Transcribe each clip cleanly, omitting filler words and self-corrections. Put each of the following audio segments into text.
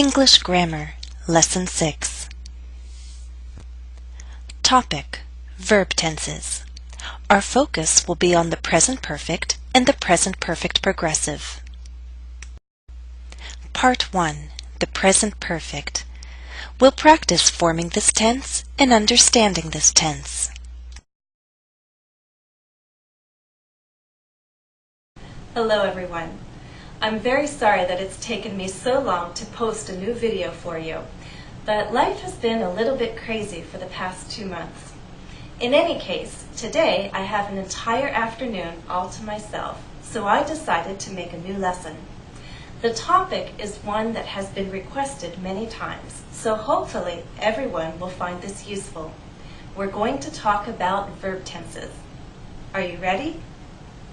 English Grammar, Lesson 6. Topic: Verb tenses. Our focus will be on the present perfect and the present perfect progressive. Part 1. The present perfect. We'll practice forming this tense and understanding this tense. Hello everyone. I'm very sorry that it's taken me so long to post a new video for you, but life has been a little bit crazy for the past 2 months. In any case, today I have an entire afternoon all to myself, so I decided to make a new lesson. The topic is one that has been requested many times, so hopefully everyone will find this useful. We're going to talk about verb tenses. Are you ready?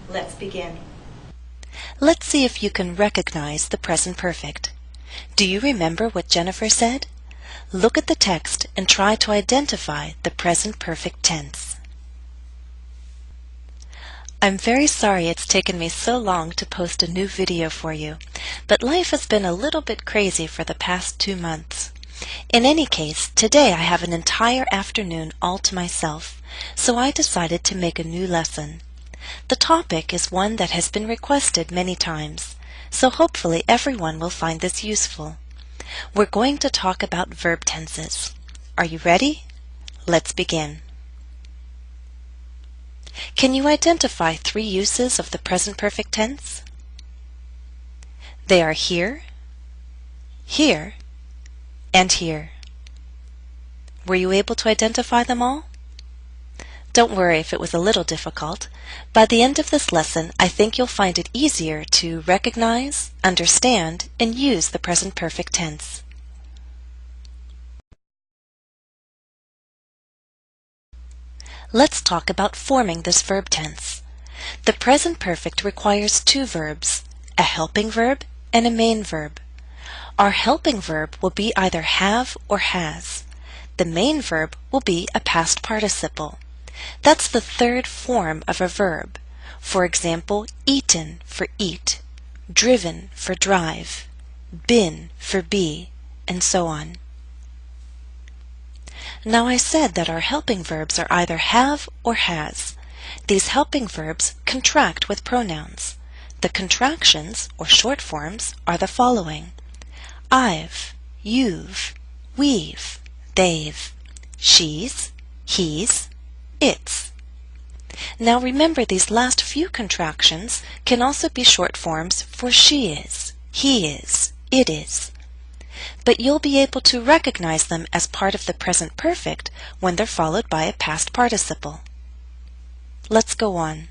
Let's begin. Let's see if you can recognize the present perfect. Do you remember what Jennifer said? Look at the text and try to identify the present perfect tense. I'm very sorry it's taken me so long to post a new video for you, but life has been a little bit crazy for the past 2 months. In any case, today I have an entire afternoon all to myself, so I decided to make a new lesson. The topic is one that has been requested many times, so hopefully everyone will find this useful. We're going to talk about verb tenses. Are you ready? Let's begin. Can you identify 3 uses of the present perfect tense? They are here, here, and here. Were you able to identify them all? Don't worry if it was a little difficult. By the end of this lesson, I think you'll find it easier to recognize, understand, and use the present perfect tense. Let's talk about forming this verb tense. The present perfect requires 2 verbs, a helping verb and a main verb. Our helping verb will be either have or has. The main verb will be a past participle. That's the 3rd form of a verb. For example, eaten for eat, driven for drive, been for be, and so on. Now I said that our helping verbs are either have or has. These helping verbs contract with pronouns. The contractions, or short forms, are the following: I've, you've, we've, they've, she's, he's, it's. Now remember, these last few contractions can also be short forms for she is, he is, it is. But you'll be able to recognize them as part of the present perfect when they're followed by a past participle. Let's go on.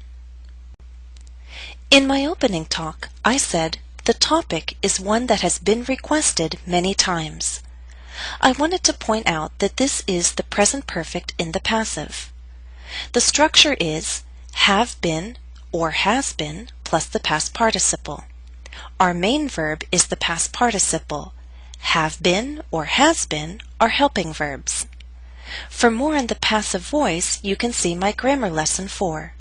In my opening talk, I said the topic is one that has been requested many times. I wanted to point out that this is the present perfect in the passive. The structure is have been or has been plus the past participle. Our main verb is the past participle. Have been or has been are helping verbs. For more on the passive voice, you can see my grammar lesson 4.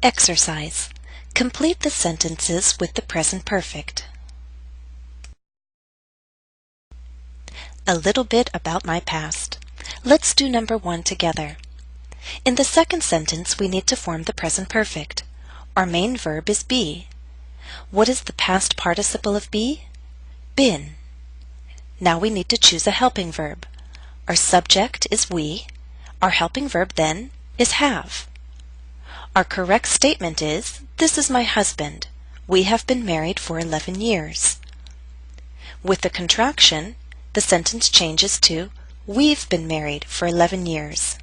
Exercise. Complete the sentences with the present perfect. A little bit about my past. Let's do number 1 together. In the second sentence, we need to form the present perfect. Our main verb is be. What is the past participle of be? Been. Now we need to choose a helping verb. Our subject is we. Our helping verb then is have. Our correct statement is, this is my husband. We have been married for 11 years. With the contraction, the sentence changes to, we've been married for 11 years.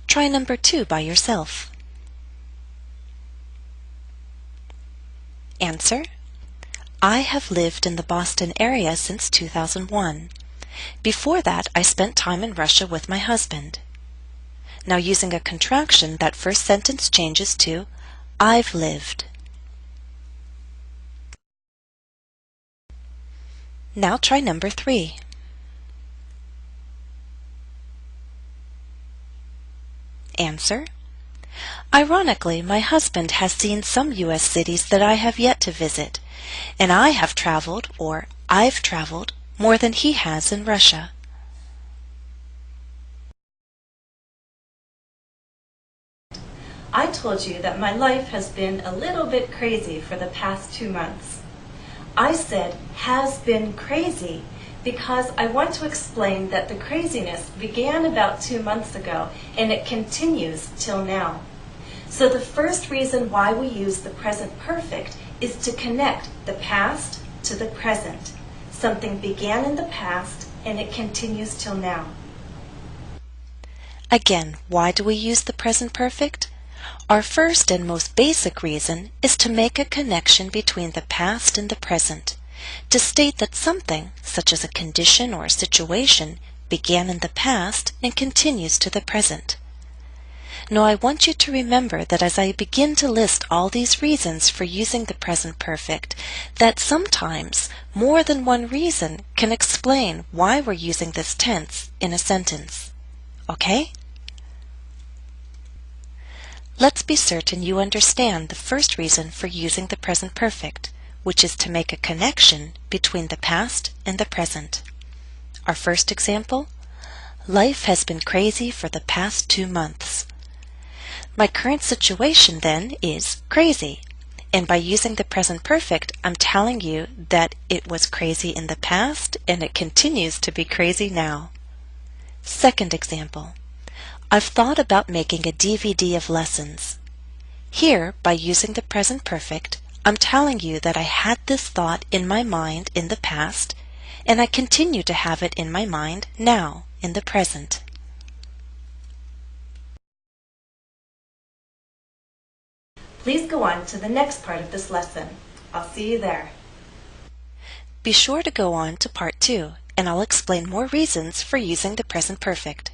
Try number 2 by yourself. Answer: I have lived in the Boston area since 2001. Before that, I spent time in Russia with my husband. Now using a contraction, that first sentence changes to, I've lived. Now try number 3. Answer: Ironically, my husband has seen some U.S. cities that I have yet to visit, and I have traveled, or I've traveled, more than he has in Russia. I told you that my life has been a little bit crazy for the past 2 months. I said has been crazy because I want to explain that the craziness began about 2 months ago and it continues till now. So the first reason why we use the present perfect is to connect the past to the present. Something began in the past and it continues till now. Again, why do we use the present perfect? Our first and most basic reason is to make a connection between the past and the present, to state that something, such as a condition or a situation, began in the past and continues to the present. Now I want you to remember that as I begin to list all these reasons for using the present perfect, that sometimes more than one reason can explain why we're using this tense in a sentence. Okay? Let's be certain you understand the first reason for using the present perfect, which is to make a connection between the past and the present. Our first example, life has been crazy for the past 2 months. My current situation then is crazy, and by using the present perfect, I'm telling you that it was crazy in the past and it continues to be crazy now. Second example, I've thought about making a DVD of lessons. Here, by using the present perfect, I'm telling you that I had this thought in my mind in the past, and I continue to have it in my mind now, in the present. Please go on to the next part of this lesson. I'll see you there. Be sure to go on to part 2, and I'll explain more reasons for using the present perfect.